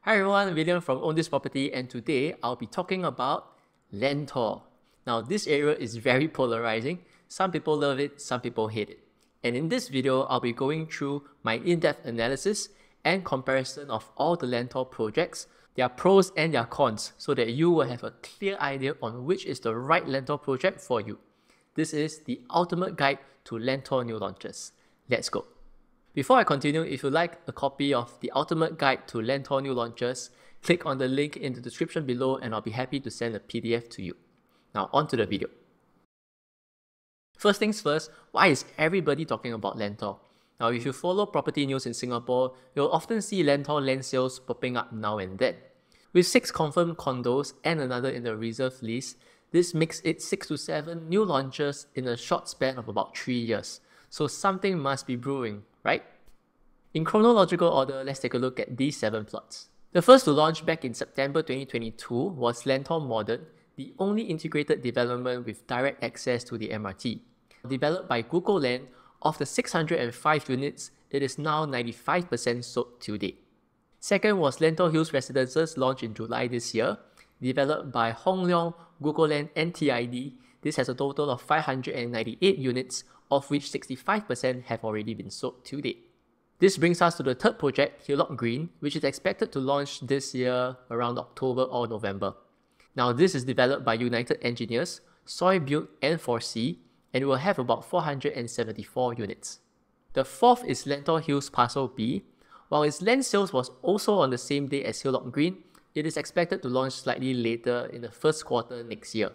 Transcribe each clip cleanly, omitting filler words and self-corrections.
Hi everyone, William from Own This Property, and today I'll be talking about Lentor. Now this area is very polarizing. Some people love it, some people hate it. And in this video, I'll be going through my in-depth analysis and comparison of all the Lentor projects, their pros and their cons, so that you will have a clear idea on which is the right Lentor project for you. This is the ultimate guide to Lentor new launches. Let's go. Before I continue, if you'd like a copy of the ultimate guide to Lentor new launches, click on the link in the description below and I'll be happy to send a PDF to you. Now on to the video. First things first, why is everybody talking about Lentor? Now if you follow property news in Singapore, you'll often see Lentor land sales popping up now and then. With 6 confirmed condos and another in the reserve list, this makes it 6 to 7 new launches in a short span of about 3 years. So something must be brewing, right? In chronological order, let's take a look at these 7 plots. The first to launch back in September 2022 was Lentor Modern, the only integrated development with direct access to the MRT. Developed by Google Land, of the 605 units, it is now 95% sold to date. Second was Lentor Hills Residences, launched in July this year. Developed by Hong Leong, Google Land and TID, this has a total of 598 units, of which 65% have already been sold to date. This brings us to the third project, Hillock Green, which is expected to launch this year around October or November. Now this is developed by United Engineers, Soy Build and 4C, and will have about 474 units. The fourth is Lentor Hills Parcel B. While its land sales was also on the same day as Hillock Green, it is expected to launch slightly later in the first quarter next year.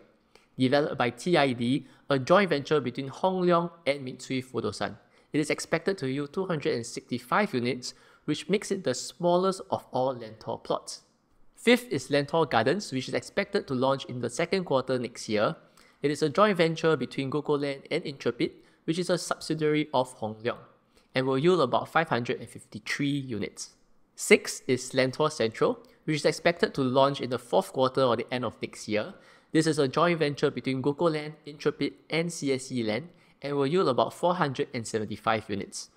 Developed by TID, a joint venture between Hong Leong and Mitsui Fudosan. It is expected to yield 265 units, which makes it the smallest of all Lentor plots. Fifth is Lentor Gardens, which is expected to launch in the second quarter next year. It is a joint venture between Google Land and Intrepid, which is a subsidiary of Hong Leong, and will yield about 553 units. Sixth is Lentor Central, which is expected to launch in the fourth quarter or the end of next year. This is a joint venture between Google Land, Intrepid and CSE Land, and will yield about 475 units.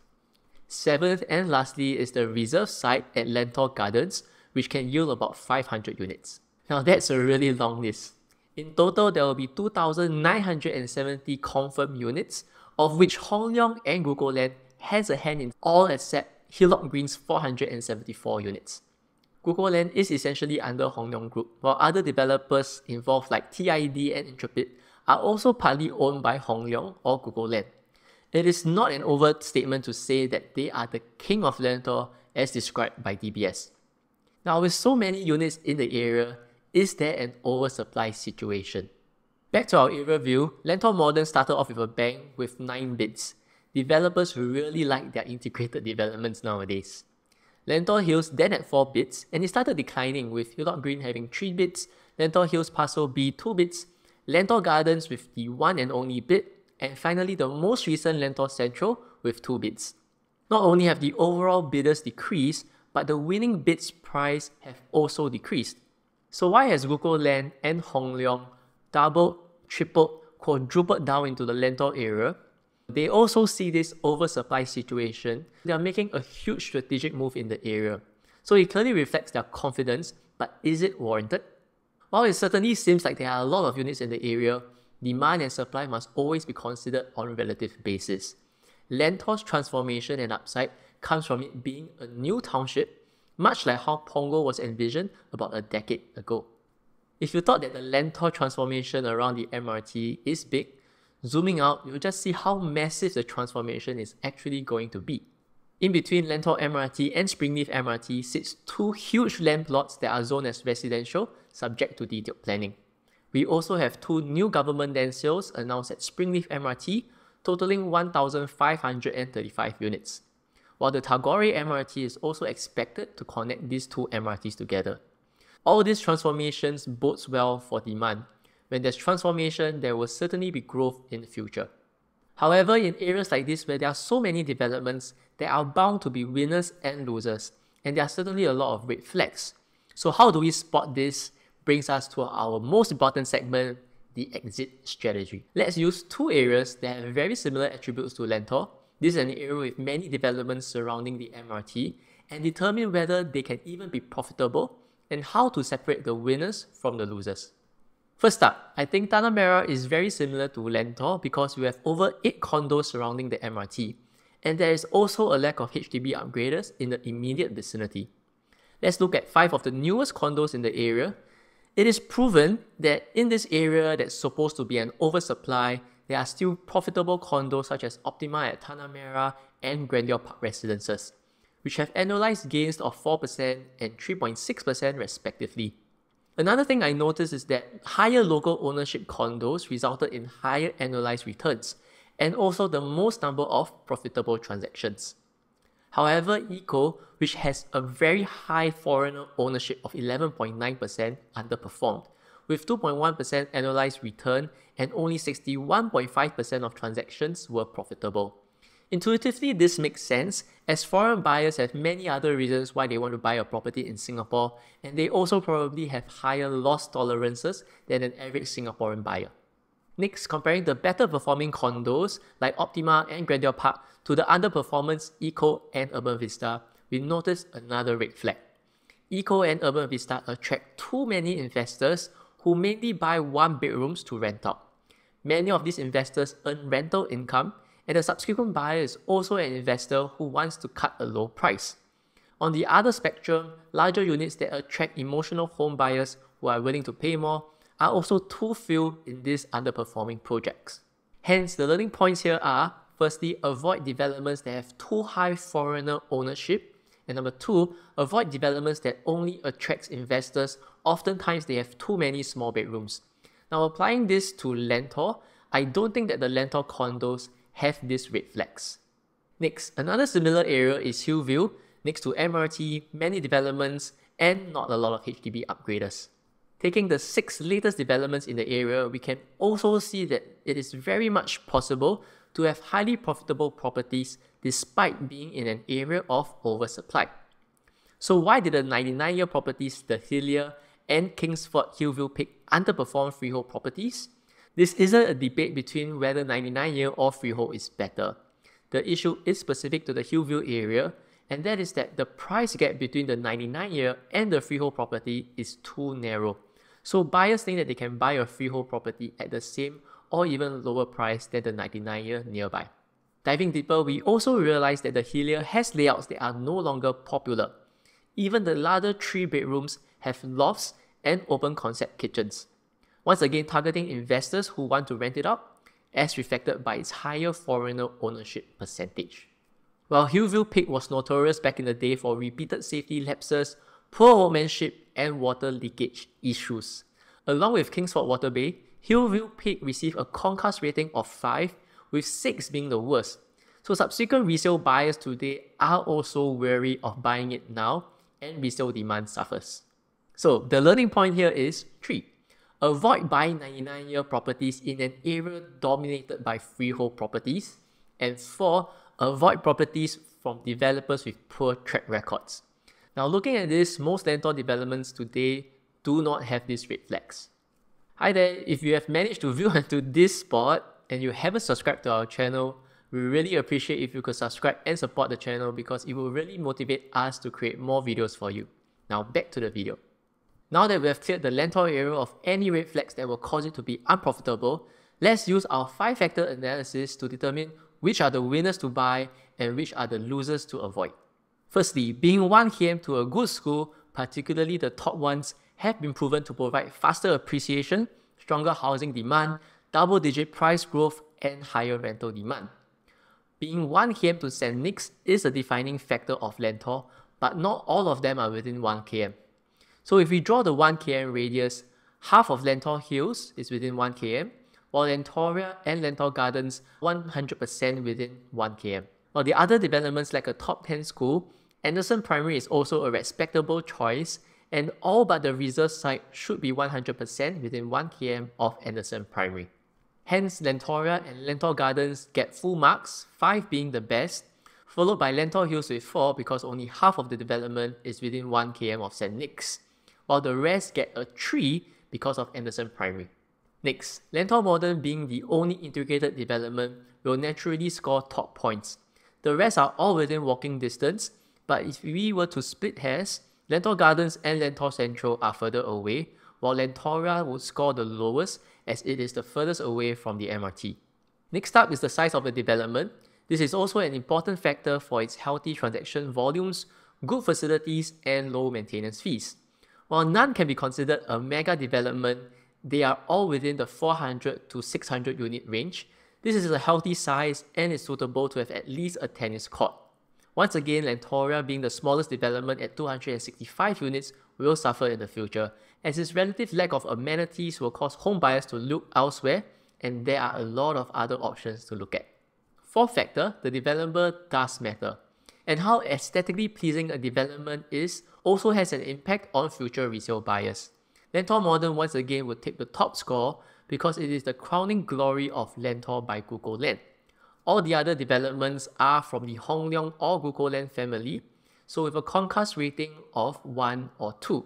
Seventh and lastly is the reserve site at Lentor Gardens, which can yield about 500 units. Now that's a really long list. In total, there will be 2,970 confirmed units, of which Hong Leong and Google Land has a hand in all except Hillock Green's 474 units. Google Land is essentially under Hong Leong Group, while other developers involved like TID and Intrepid are also partly owned by Hong Leong or Google Land. It is not an overt statement to say that they are the king of Lentor as described by DBS. Now with so many units in the area, is there an oversupply situation? Back to our area view, Lentor Modern started off with a bang with 9 bids. Developers really like their integrated developments nowadays. Lentor Hills then had 4 bids and it started declining, with Hillock Green having 3 bids, Lentor Hills Parcel B 2 bids, Lentor Gardens with the one and only bid, and finally the most recent Lentor Central with 2 bids. Not only have the overall bidders decreased, but the winning bids price have also decreased. So why has Google Land and Hong Leong doubled, tripled, quadrupled down into the Lentor area? They also see this oversupply situation. They are making a huge strategic move in the area. So it clearly reflects their confidence, but is it warranted? While it certainly seems like there are a lot of units in the area, demand and supply must always be considered on a relative basis. Lentor's transformation and upside comes from it being a new township, much like how Punggol was envisioned about a decade ago. If you thought that the Lentor transformation around the MRT is big, zooming out, you'll just see how massive the transformation is actually going to be. In between Lentor MRT and Springleaf MRT sits 2 huge land plots that are zoned as residential, subject to detailed planning. We also have 2 new government land sales announced at Springleaf MRT, totaling 1,535 units, while the Tagore MRT is also expected to connect these 2 MRTs together. All these transformations bodes well for demand. When there's transformation, there will certainly be growth in the future. However, in areas like this where there are so many developments, there are bound to be winners and losers, and there are certainly a lot of red flags. So how do we spot this? Brings us to our most important segment, the exit strategy. Let's use 2 areas that have very similar attributes to Lentor. This is an area with many developments surrounding the MRT, and determine whether they can even be profitable and how to separate the winners from the losers. First up, I think Tanah Merah is very similar to Lentor because we have over 8 condos surrounding the MRT, and there is also a lack of HDB upgraders in the immediate vicinity. Let's look at 5 of the newest condos in the area. It is proven that in this area that's supposed to be an oversupply, there are still profitable condos such as Optima at Tanah Merah and Grandeur Park Residences, which have annualized gains of 4% and 3.6% respectively. Another thing I noticed is that higher local ownership condos resulted in higher annualized returns and also the most number of profitable transactions. However, Eco, which has a very high foreigner ownership of 11.9%, underperformed, with 2.1% annualized return and only 61.5% of transactions were profitable. Intuitively, this makes sense as foreign buyers have many other reasons why they want to buy a property in Singapore, and they also probably have higher loss tolerances than an average Singaporean buyer. Next, comparing the better performing condos like Optima and Grandeur Park to the underperformance Eco and Urban Vista, we notice another red flag. Eco and Urban Vista attract too many investors who mainly buy one bedrooms to rent out. Many of these investors earn rental income, and the subsequent buyer is also an investor who wants to cut a low price. On the other spectrum, larger units that attract emotional home buyers who are willing to pay more are also too few in these underperforming projects. Hence, the learning points here are, firstly, avoid developments that have too high foreigner ownership, and number 2, avoid developments that only attracts investors. Oftentimes, they have too many small bedrooms. Now, applying this to Lentor, I don't think that the Lentor condos have these red flags. Next, another similar area is Hillview, next to MRT, many developments, and not a lot of HDB upgraders. Taking the 6 latest developments in the area, we can also see that it is very much possible to have highly profitable properties despite being in an area of oversupply. So why did the 99-year properties, the Hillock and Kingsford Hillview Peak, underperform freehold properties? This isn't a debate between whether 99-year or freehold is better. The issue is specific to the Hillview area, and that is that the price gap between the 99-year and the freehold property is too narrow. So buyers think that they can buy a freehold property at the same or even lower price than the 99-year nearby. Diving deeper, we also realize that the Hillock has layouts that are no longer popular. Even the larger 3 bedrooms have lofts and open concept kitchens. Once again, targeting investors who want to rent it out, as reflected by its higher foreigner ownership percentage. While Hillview Peak was notorious back in the day for repeated safety lapses, poor workmanship, and water leakage issues. Along with Kingsford Water Bay, Hillview Peak received a Concast rating of 5, with 6 being the worst. So subsequent resale buyers today are also wary of buying it now, and resale demand suffers. So the learning point here is 3. Avoid buying 99-year properties in an area dominated by freehold properties. And 4. Avoid properties from developers with poor track records. Now looking at this, most Lentor developments today do not have these red flags. Hi there, if you have managed to view onto this spot and you haven't subscribed to our channel, we really appreciate if you could subscribe and support the channel because it will really motivate us to create more videos for you. Now back to the video. Now that we have cleared the Lentor area of any red flags that will cause it to be unprofitable, let's use our 5-factor analysis to determine which are the winners to buy and which are the losers to avoid. Firstly, being 1 km to a good school, particularly the top ones, have been proven to provide faster appreciation, stronger housing demand, double-digit price growth, and higher rental demand. Being 1 km to St. Nick's is a defining factor of Lentor, but not all of them are within 1 km. So if we draw the 1 km radius, half of Lentor Hills is within 1 km, while Lentoria and Lentor Gardens 100% within 1 km. While the other developments like a top 10 school, Anderson Primary is also a respectable choice, and all but the reserve site should be 100% within 1 km of Anderson Primary. Hence, Lentoria and Lentor Gardens get full marks, 5 being the best, followed by Lentor Hills with 4 because only half of the development is within 1 km of St. Nick's, while the rest get a 3 because of Anderson Primary. Next, Lentor Modern being the only integrated development will naturally score top points. The rest are all within walking distance, But if we were to split hairs, Lentor Gardens and Lentor Central are further away, while Lentora would score the lowest as it is the furthest away from the MRT. Next up is the size of the development. This is also an important factor for its healthy transaction volumes, good facilities, and low maintenance fees. While none can be considered a mega development, they are all within the 400 to 600 unit range. This is a healthy size and is suitable to have at least a tennis court. Once again, Lentoria being the smallest development at 265 units will suffer in the future, as its relative lack of amenities will cause home buyers to look elsewhere, and there are a lot of other options to look at. Fourth factor, the developer does matter, and how aesthetically pleasing a development is also has an impact on future resale buyers. Lentor Modern once again will take the top score because it is the crowning glory of Lentor by Google Land. All the other developments are from the Hong Leong or Google Land family, so with a Concast rating of 1 or 2.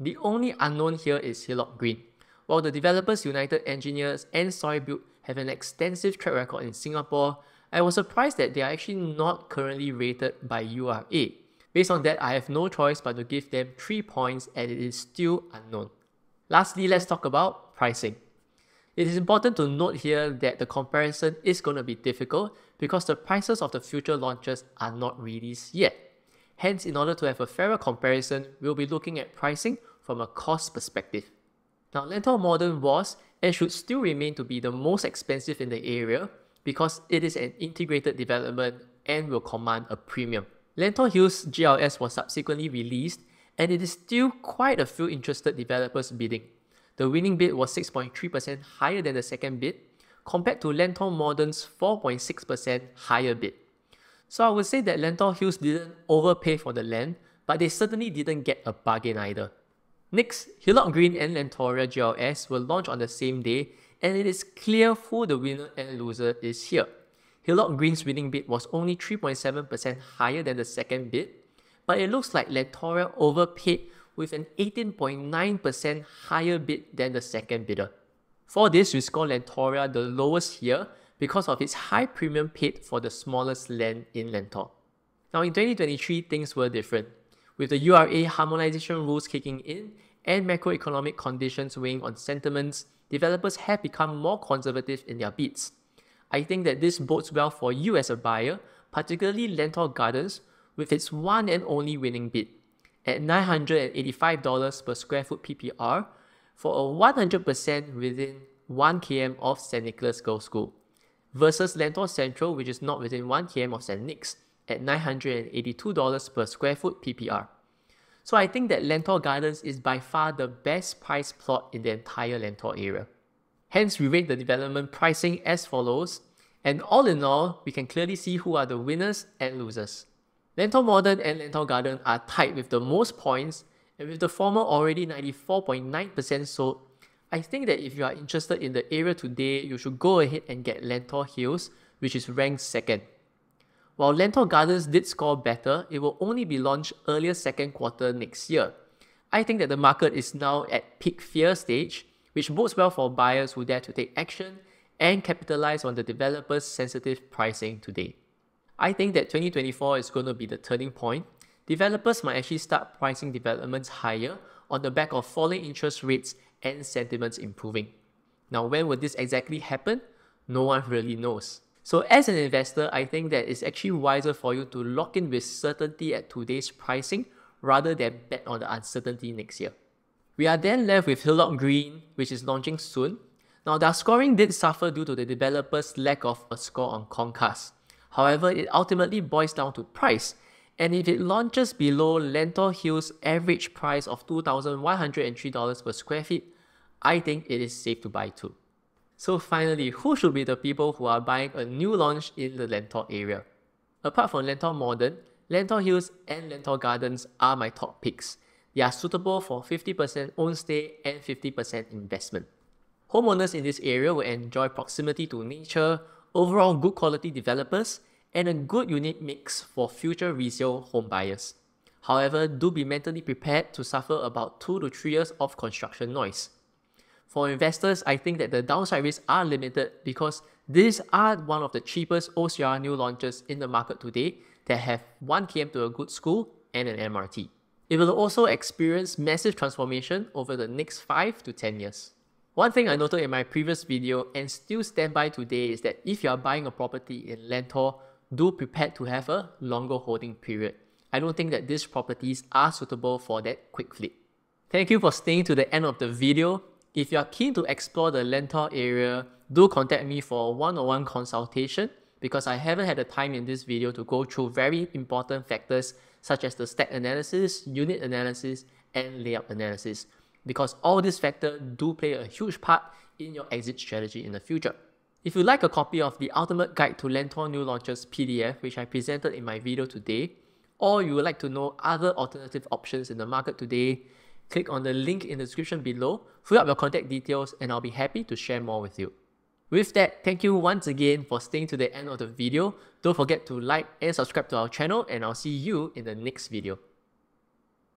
The only unknown here is Hillock Green. While the Developers United engineers and Storybuild have an extensive track record in Singapore, I was surprised that they are actually not currently rated by URA. Based on that, I have no choice but to give them 3 points, and it is still unknown. Lastly, let's talk about pricing. It is important to note here that the comparison is going to be difficult because the prices of the future launches are not released yet. Hence, in order to have a fairer comparison, we'll be looking at pricing from a cost perspective. Now, Lentor Modern was and should still remain to be the most expensive in the area because it is an integrated development and will command a premium. Lentor Hills GLS was subsequently released, and it is still quite a few interested developers bidding. The winning bid was 6.3% higher than the second bid, compared to Lentor Modern's 4.6% higher bid. So I would say that Lentor Hills didn't overpay for the land, but they certainly didn't get a bargain either. Next, Hillock Green and Lentoria GLS will launch on the same day, and it is clear who the winner and loser is here. Hillock Green's winning bid was only 3.7% higher than the second bid, but it looks like Lentoria overpaid with an 18.9% higher bid than the second bidder. For this, we score Lentoria the lowest here because of its high premium paid for the smallest land in Lentor. Now in 2023, things were different. With the URA harmonization rules kicking in and macroeconomic conditions weighing on sentiments, developers have become more conservative in their bids. I think that this bodes well for you as a buyer, particularly Lentor Gardens, with its one and only winning bid at $985 per square foot PPR for a 100% within 1 km of St. Nicholas Girls' School, versus Lentor Central, which is not within 1 km of St. Nick's, at $982 per square foot PPR. So I think that Lentor Gardens is by far the best price plot in the entire Lentor area. Hence, we rate the development pricing as follows, and all in all, we can clearly see who are the winners and losers. Lentor Modern and Lentor Garden are tied with the most points, and with the former already 94.9% sold, I think that if you are interested in the area today, you should go ahead and get Lentor Hills, which is ranked second. While Lentor Gardens did score better, it will only be launched earlier second quarter next year. I think that the market is now at peak fear stage, which bodes well for buyers who dare to take action and capitalize on the developers' sensitive pricing today. I think that 2024 is going to be the turning point. Developers might actually start pricing developments higher on the back of falling interest rates and sentiments improving. Now, when will this exactly happen? No one really knows. So as an investor, I think that it's actually wiser for you to lock in with certainty at today's pricing rather than bet on the uncertainty next year. We are then left with Hillock Green, which is launching soon. Now, their scoring did suffer due to the developer's lack of a score on Concast. However, it ultimately boils down to price, and if it launches below Lentor Hills' average price of $2,103 per square feet, I think it is safe to buy too. So finally, who should be the people who are buying a new launch in the Lentor area? Apart from Lentor Modern, Lentor Hills and Lentor Gardens are my top picks. They are suitable for 50% own stay and 50% investment. Homeowners in this area will enjoy proximity to nature, overall good quality developers, and a good unit mix for future resale home buyers. However, do be mentally prepared to suffer about 2 to 3 years of construction noise. For investors, I think that the downside risks are limited because these are one of the cheapest OCR new launches in the market today, that have 1 km to a good school and an MRT. It will also experience massive transformation over the next 5 to 10 years. One thing I noted in my previous video and still stand by today is that if you are buying a property in Lentor, do prepare to have a longer holding period. I don't think that these properties are suitable for that quick flip. Thank you for staying to the end of the video. If you are keen to explore the Lentor area, do contact me for a one-on-one consultation because I haven't had the time in this video to go through very important factors such as the stack analysis, unit analysis, and layout analysis, because all these factors do play a huge part in your exit strategy in the future. If you'd like a copy of the Ultimate Guide to Lentor New Launches PDF, which I presented in my video today, or you would like to know other alternative options in the market today, click on the link in the description below, fill up your contact details, and I'll be happy to share more with you. With that, thank you once again for staying to the end of the video. Don't forget to like and subscribe to our channel, and I'll see you in the next video.